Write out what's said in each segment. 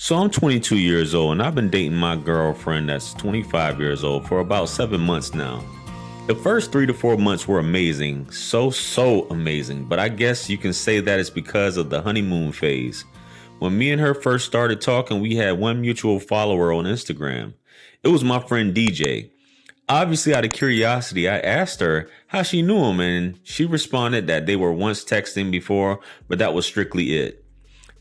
So I'm 22 years old and I've been dating my girlfriend that's 25 years old for about 7 months now. The first 3 to 4 months were amazing, so amazing, but I guess you can say that it's because of the honeymoon phase. When me and her first started talking, we had one mutual follower on Instagram. It was my friend DJ. Obviously, out of curiosity, I asked her how she knew him, and she responded that they were once texting before, but that was strictly it.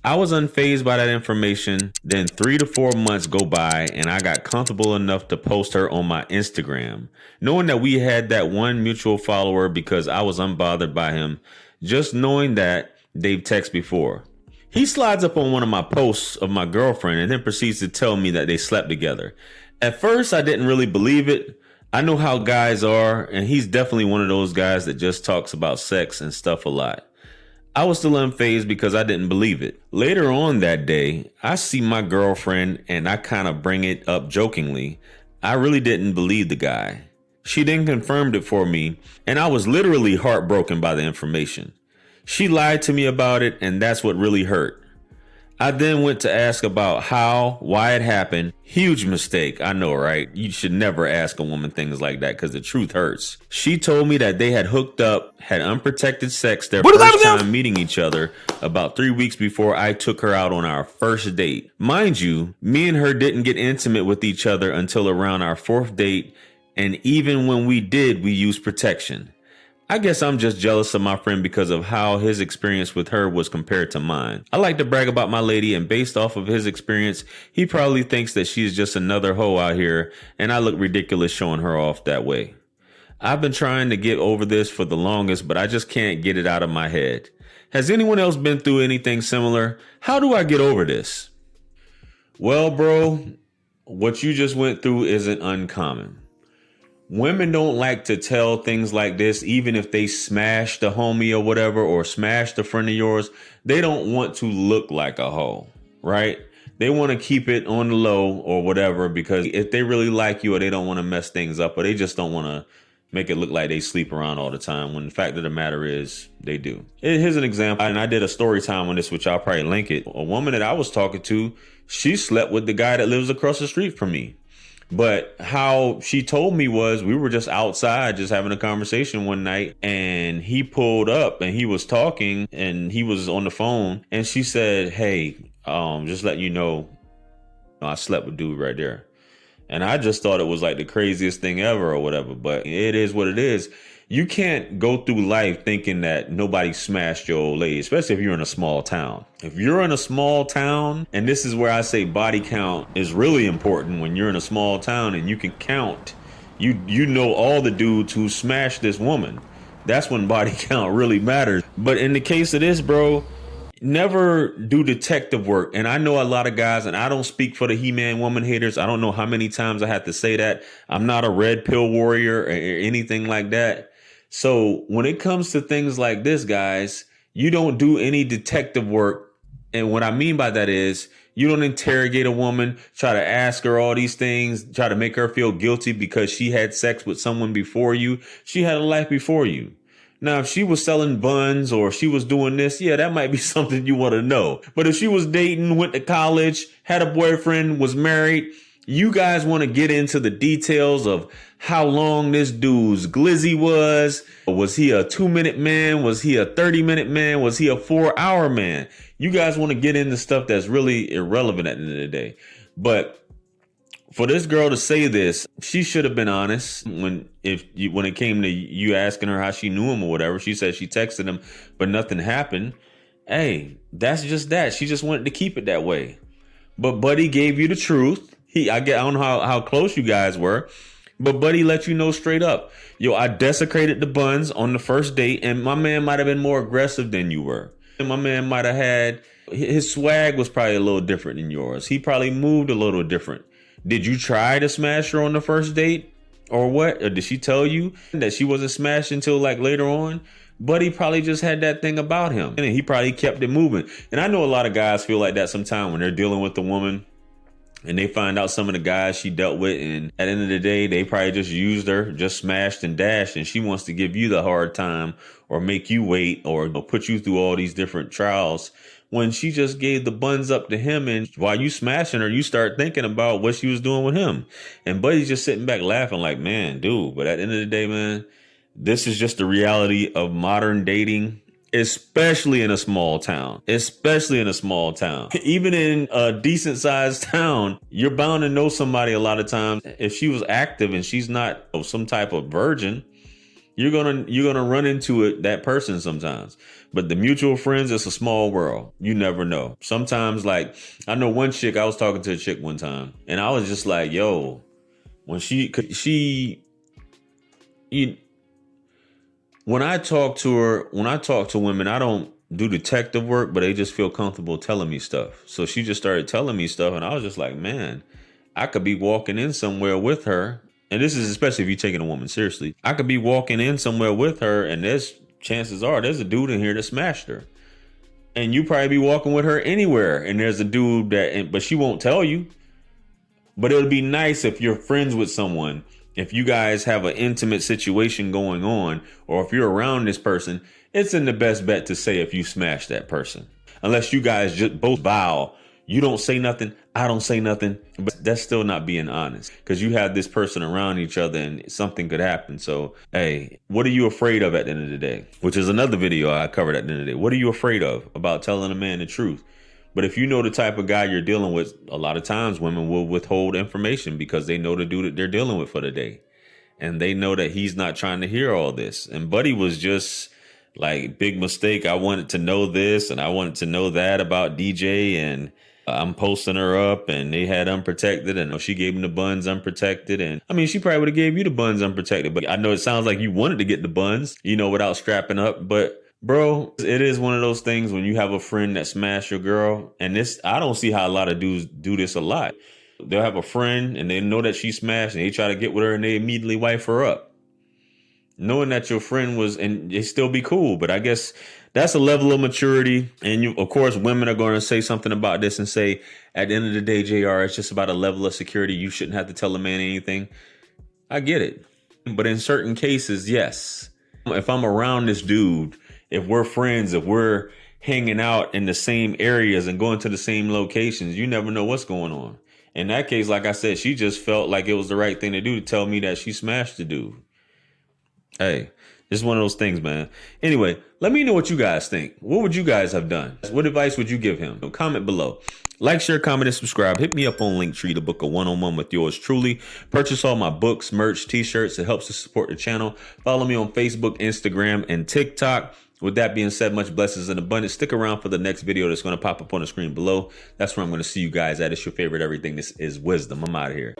I was unfazed by that information. Then 3 to 4 months go by and I got comfortable enough to post her on my Instagram, knowing that we had that one mutual follower because I was unbothered by him, just knowing that they've texted before. He slides up on one of my posts of my girlfriend and then proceeds to tell me that they slept together. At first, I didn't really believe it. I know how guys are, and he's definitely one of those guys that just talks about sex and stuff a lot. I was still unfazed because I didn't believe it. Later on that day, I see my girlfriend and I kind of bring it up jokingly. I really didn't believe the guy. She then confirmed it for me, and I was literally heartbroken by the information. She lied to me about it, and that's what really hurt. I then went to ask about why it happened. Huge mistake. I know, right? You should never ask a woman things like that because the truth hurts. She told me that they had hooked up, had unprotected sex their first time meeting each other about 3 weeks before I took her out on our first date. Mind you, me and her didn't get intimate with each other until around our fourth date. And even when we did, we used protection. I guess I'm just jealous of my friend because of how his experience with her was compared to mine. I like to brag about my lady, and based off of his experience, he probably thinks that she's just another hoe out here, and I look ridiculous showing her off that way. I've been trying to get over this for the longest, but I just can't get it out of my head. Has anyone else been through anything similar? How do I get over this? Well, bro, what you just went through isn't uncommon. Women don't like to tell things like this, even if they smashed a homie or whatever, or smashed a friend of yours. They don't want to look like a hoe, right? They want to keep it on the low or whatever, because if they really like you or they don't want to mess things up, or they just don't want to make it look like they sleep around all the time, when the fact of the matter is they do. Here's an example, and I did a story time on this, which I'll probably link it. A woman that I was talking to, she slept with the guy that lives across the street from me. But how she told me was, we were just outside just having a conversation one night, and he pulled up and he was talking and he was on the phone, and she said, "Hey, just letting you know, I slept with dude right there." And I just thought it was like the craziest thing ever or whatever, but it is what it is. You can't go through life thinking that nobody smashed your old lady, especially if you're in a small town. If you're in a small town, and this is where I say body count is really important when you're in a small town and you can count, you know all the dudes who smashed this woman. That's when body count really matters. But in the case of this, bro, never do detective work. And I know a lot of guys, and I don't speak for the He-Man woman haters. I don't know how many times I have to say that. I'm not a red pill warrior or anything like that. So when it comes to things like this, guys, you don't do any detective work. And what I mean by that is, you don't interrogate a woman, try to ask her all these things, try to make her feel guilty because she had sex with someone before you. She had a life before you. Now, if she was selling buns or she was doing this, yeah, that might be something you want to know. But if she was dating, went to college, had a boyfriend, was married, you guys want to get into the details of how long this dude's glizzy was. Was he a 2-minute man? Was he a 30-minute man? Was he a 4-hour man? You guys want to get into stuff that's really irrelevant at the end of the day. But for this girl to say this, she should have been honest when it came to you asking her how she knew him or whatever. She said she texted him, but nothing happened. Hey, that's just that. She just wanted to keep it that way. But Buddy gave you the truth. I don't know how close you guys were, but Buddy let you know straight up. Yo, I desecrated the buns on the first date, and my man might have been more aggressive than you were. And my man might have had, his swag was probably a little different than yours. He probably moved a little different. Did you try to smash her on the first date or what? Or did she tell you that she wasn't smashed until like later on? Buddy probably just had that thing about him, and he probably kept it moving. And I know a lot of guys feel like that sometimes when they're dealing with a woman and they find out some of the guys she dealt with, and at the end of the day, they probably just used her, just smashed and dashed, and she wants to give you the hard time or make you wait or put you through all these different trials. when she just gave the buns up to him, and while you smashing her, you start thinking about what she was doing with him. And Buddy's just sitting back laughing like, man, dude, but at the end of the day, man, this is just the reality of modern dating, especially in a small town, Even in a decent sized town, you're bound to know somebody a lot of times. If she was active and she's not some type of virgin, you're gonna run into that person sometimes. But the mutual friends, it's a small world. You never know. Sometimes, like, I know one chick, I was talking to a chick one time, and I was just like, yo, when when I talk to women, I don't do detective work, but they just feel comfortable telling me stuff. So she just started telling me stuff, and I was just like, man, I could be walking in somewhere with her. And this is especially if you're taking a woman seriously. I could be walking in somewhere with her, and chances are there's a dude in here that smashed her. And you probably be walking with her anywhere, and there's a dude but she won't tell you. But it would be nice if you're friends with someone, if you guys have an intimate situation going on, or if you're around this person, it's in the best bet to say if you smash that person. Unless you guys just both vow, you don't say nothing, I don't say nothing, but that's still not being honest, because you have this person around each other and something could happen. So, hey, what are you afraid of at the end of the day? Which is another video I covered at the end of the day. What are you afraid of about telling a man the truth? But if you know the type of guy you're dealing with, a lot of times women will withhold information because they know the dude that they're dealing with for the day. And they know that he's not trying to hear all this. And Buddy was just like, big mistake. I wanted to know this and I wanted to know that about DJ, and I'm posting her up, and they had unprotected, and she gave him the buns unprotected. And I mean, she probably would have gave you the buns unprotected, but I know it sounds like you wanted to get the buns, without strapping up. But bro, it is one of those things when you have a friend that smashed your girl, and I don't see how a lot of dudes do this a lot. They'll have a friend and they know that she smashed, and they try to get with her, and they immediately wife her up, knowing that your friend was, and they still be cool. But I guess that's a level of maturity. And of course, women are going to say something about this and say, at the end of the day, JR, it's just about a level of security. You shouldn't have to tell a man anything. I get it. But in certain cases, yes. If I'm around this dude, if we're friends, if we're hanging out in the same areas and going to the same locations, you never know what's going on. In that case, like I said, she just felt like it was the right thing to do to tell me that she smashed the dude. Hey, it's one of those things, man. Anyway, let me know what you guys think. What would you guys have done? What advice would you give him? Comment below. Like, share, comment, and subscribe. Hit me up on Linktree to book a one-on-one with yours truly. Purchase all my books, merch, t-shirts. It helps to support the channel. Follow me on Facebook, Instagram, and TikTok. With that being said, much blessings and abundance. Stick around for the next video that's going to pop up on the screen below. That's where I'm going to see you guys at. It's your favorite everything. This is Wisdom. I'm out of here.